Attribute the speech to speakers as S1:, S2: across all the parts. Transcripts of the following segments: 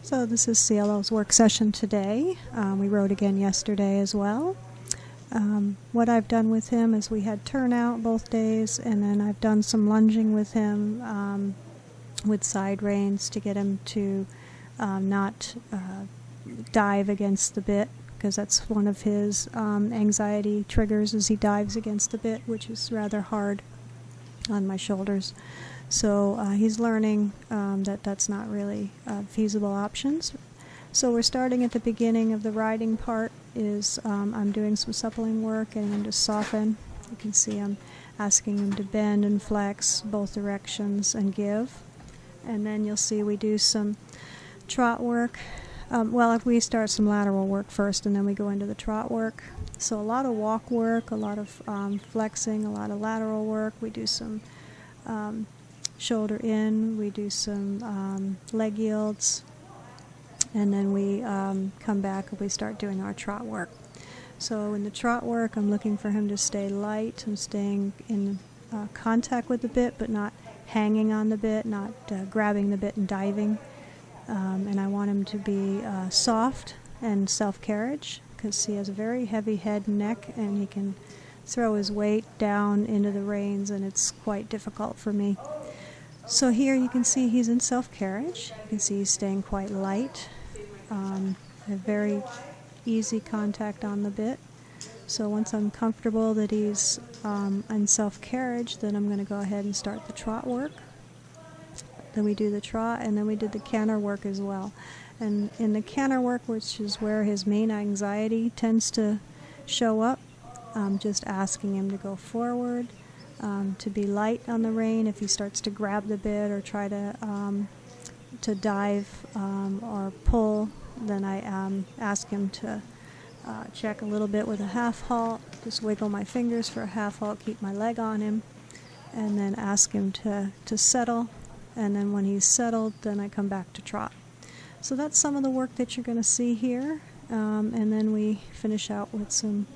S1: So this is Cielo's work session today. We rode again yesterday as well. What I've done with him is we had turnout both days, and then I've done some lunging with him with side reins to get him to not dive against the bit, because that's one of his anxiety triggers, is he dives against the bit, which is rather hard on my shoulders. So he's learning that that's not really feasible options. So we're starting at the beginning of the riding part. I'm doing some suppling work, getting him to soften. You can see I'm asking him to bend and flex both directions and give. And then you'll see we do some trot work. If we start some lateral work first, and then we go into the trot work. So a lot of walk work, a lot of flexing, a lot of lateral work. We do some shoulder in, we do some leg yields, and then we come back and we start doing our trot work. So in the trot work, I'm looking for him to stay light. I'm staying in contact with the bit, but not hanging on the bit, not grabbing the bit and diving. And I want him to be soft and self-carriage, because he has a very heavy head and neck, and he can throw his weight down into the reins, and it's quite difficult for me. So here you can see he's in self-carriage. You can see he's staying quite light. A very easy contact on the bit. So once I'm comfortable that he's in self-carriage, then I'm going to go ahead and start the trot work. Then we do the trot, and then we did the canter work as well. And in the canter work, which is where his main anxiety tends to show up, I'm just asking him to go forward, to be light on the rein. If he starts to grab the bit or try to dive or pull, then I ask him to check a little bit with a half halt, just wiggle my fingers for a half halt, keep my leg on him, and then ask him to settle. And then when he's settled, then I come back to trot. So that's some of the work that you're going to see here. And then we finish out with some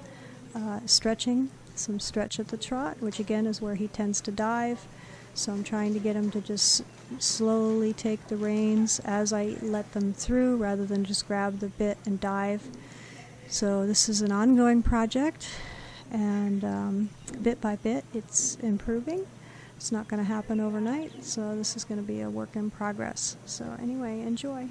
S1: stretching, some stretch at the trot, which again is where he tends to dive. So I'm trying to get him to just slowly take the reins as I let them through, rather than just grab the bit and dive. So this is an ongoing project, and bit by bit it's improving. It's not going to happen overnight, so this is going to be a work in progress. So anyway, enjoy.